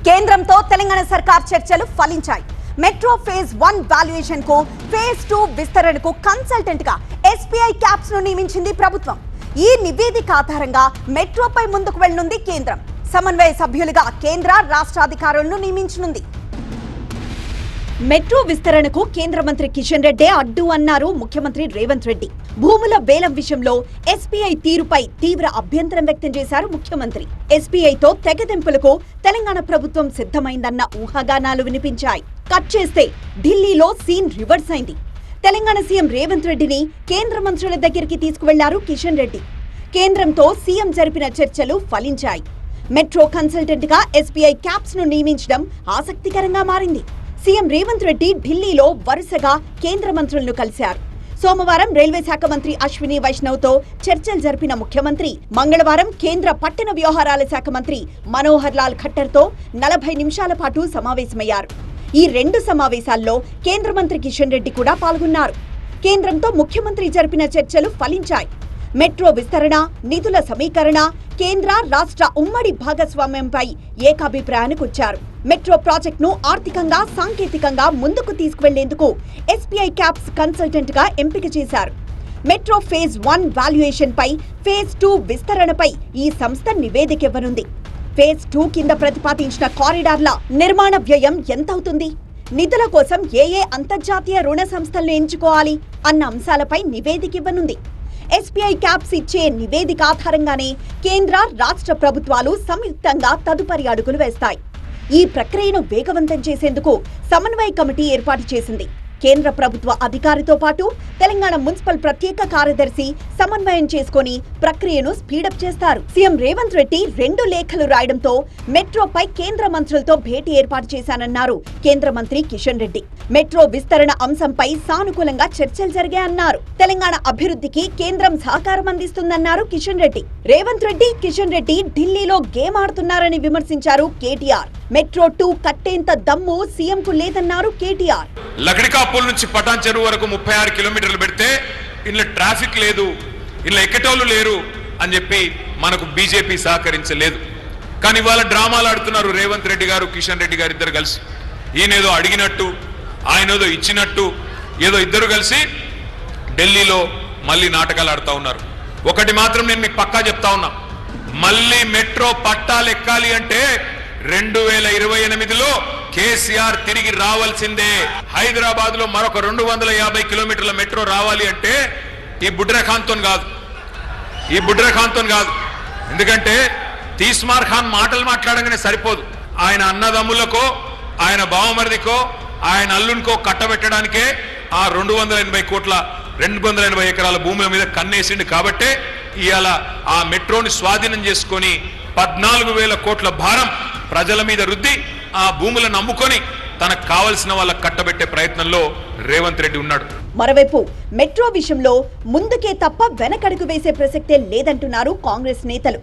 కేంద్రంతో తెలంగాణ సర్కార్ చర్చలు ఫలించాయి. మెట్రో ఫేజ్ 1 వాల్యుయేషన్ కు ఫేజ్ 2 విస్తరణకు కన్సల్టెంట్ గా ఎస్బీఐ క్యాప్స్ ను నియమించింది ప్రభుత్వం. ఈ నివేదిక ఆధారంగా మెట్రోపై ముందుకు వెళ్లనుంది కేంద్రం. సమన్వయ సభ్యులుగా కేంద్ర రాష్ట్ర అధికారులను నియమించనుంది. మెట్రో విస్తరణకు కేంద్ర మంత్రి కిషన్ రెడ్డి అడ్డు అన్నారు ముఖ్యమంత్రి రేవంత్ రెడ్డి. భూముల వేలం విషయంలో ఎస్బీఐ తీరుపై తీవ్ర అభ్యంతరం వ్యక్తం చేశారు ముఖ్యమంత్రి. ఎస్బీఐతో తెగదెంపులకు తెలంగాణ ప్రభుత్వం సిద్ధమైందన్న ఊహాగానాలు వినిపించాయి. కట్ చేస్తే ఢిల్లీలో సీన్ రివర్స్ అయింది. తెలంగాణ సీఎం రేవంత్ రెడ్డిని కేంద్ర మంత్రుల దగ్గరికి తీసుకువెళ్లారు కిషన్ రెడ్డి. కేంద్రంతో సీఎం జరిపిన చర్చలు ఫలించాయి. మెట్రో కన్సల్టెంట్ గా ఎస్బీఐ క్యాప్స్ ను నియమించడం ఆసక్తికరంగా మారింది. సీఎం రేవంత్ రెడ్డి ఢిల్లీలో వరుసగా కేంద్ర మంత్రులను కలిశారు. సోమవారం రైల్వే శాఖ మంత్రి అశ్విని వైష్ణవ్ తో చర్చలు జరిపిన ముఖ్యమంత్రి మంగళవారం కేంద్ర పట్టణ వ్యవహారాల శాఖ మంత్రి మనోహర్ లాల్ ఖట్టర్ తో 40 నిమిషాల పాటు సమావేశమయ్యారు. ఈ 2 సమావేశాల్లో కేంద్ర మంత్రి కిషన్ రెడ్డి కూడా పాల్గొన్నారు. కేంద్రంతో ముఖ్యమంత్రి జరిపిన చర్చలు ఫలించాయి. మెట్రో విస్తరణ, నిధుల సమీకరణ, కేంద్ర రాష్ట్ర ఉమ్మడి భాగస్వామ్యంపై ఏకాభిప్రాయానికి వచ్చారు. మెట్రో ప్రాజెక్టును ఆర్థికంగా, సాంకేతికంగా ముందుకు తీసుకువెళ్లేందుకు ఎస్బీఐ క్యాప్స్ కన్సల్టెంట్ గా ఎంపిక చేశారు. మెట్రో ఫేజ్ 1 వాల్యుయేషన్ పై, ఫేజ్ 2 విస్తరణపై ఈ సంస్థ నివేదిక ఇవ్వనుంది. ఫేజ్ 2 కింద ప్రతిపాదించిన కారిడార్ల నిర్మాణ వ్యయం ఎంతవుతుంది, నిధుల కోసం ఏ అంతర్జాతీయ రుణ సంస్థలను ఎంచుకోవాలి అన్న అంశాలపై నివేదిక ఇవ్వనుంది. ఎస్బీఐ క్యాప్స్ ఇచ్చే నివేదిక ఆధారంగానే కేంద్ర రాష్ట్ర ప్రభుత్వాలు సంయుక్తంగా తదుపరి అడుగులు వేస్తాయి. ఈ ప్రక్రియను వేగవంతం చేసేందుకు సమన్వయ కమిటీ ఏర్పాటు చేసింది. కేంద్ర ప్రభుత్వ అధికారితో పాటు తెలంగాణ మున్సిపల్ ప్రత్యేక కార్యదర్శి సమన్వయం చేసుకుని ప్రక్రియను స్పీడప్ చేస్తారు. సీఎం రేవంత్ రెడ్డి 2 లేఖలు రాయడంతో మెట్రోపై కేంద్ర మంత్రులతో భేటీ ఏర్పాటు చేశానన్నారు కేంద్ర మంత్రి కిషన్ రెడ్డి. మెట్రో విస్తరణ అంశంపై సానుకూలంగా చర్చలు జరిగాయన్నారు. తెలంగాణ అభివృద్ధికి కేంద్రం సహకారం అందిస్తుందన్నారు కిషన్ రెడ్డి. రేవంత్ రెడ్డి, కిషన్ రెడ్డి ఢిల్లీలో గేమ్ ఆడుతున్నారని విమర్శించారు కేటీఆర్. మెట్రో 2 కట్టేంత దమ్ము సీఎం కు లేదన్నారు కేటీఆర్. లగడికాపూల్ నుంచి పటాన్ చెరువు వరకు 36 కిలోమీటర్లు పెడితే ఇంట్లో ట్రాఫిక్ లేదు, ఇంట్లో ఎక్కటోళ్ళు లేరు అని చెప్పి మనకు బీజేపీ సహకరించలేదు. కానీ ఇవాళ డ్రామాలు ఆడుతున్నారు రేవంత్ రెడ్డి గారు, కిషన్ రెడ్డి గారు ఇద్దరు కలిసి. ఈయనేదో అడిగినట్టు, ఆయనేదో ఇచ్చినట్టు, ఏదో ఇద్దరు కలిసి ఢిల్లీలో మళ్ళీ నాటకాలు ఆడుతూ ఉన్నారు. ఒకటి మాత్రం నేను మీకు పక్కా చెప్తా ఉన్నా, మళ్ళీ మెట్రో పట్టాలు ఎక్కాలి అంటే 2028లో కేసీఆర్ తిరిగి రావాల్సిందే. హైదరాబాద్ లో మరొక 250 కిలోమీటర్ల మెట్రో రావాలి అంటే ఈ బుడ్రఖాన్తో కాదు. ఎందుకంటే తీస్మార్ ఖాన్ మాటలు మాట్లాడగానే సరిపోదు. ఆయన అన్నదమ్ములకో, ఆయన బావమరిదికో, ఆయన అల్లునికో కట్టబెట్టడానికే ఆ 280 ఎకరాల భూముల మీద కన్నేసిండు. కాబట్టే ఇవాళ ఆ మెట్రోని స్వాధీనం చేసుకొని 14,000 కోట్ల భారం ప్రజల మీద రుద్ది ఆ భూములను అమ్ముకొని తనకు కావలసిన వాళ్ళకు కట్టబెట్టే ప్రయత్నంలో రేవంత్ రెడ్డి ఉన్నాడు. మరోవైపు మెట్రో విషయంలో ముందుకే తప్ప వెనకడుగు వేసే ప్రసక్తే లేదంటున్నారు కాంగ్రెస్ నేతలు.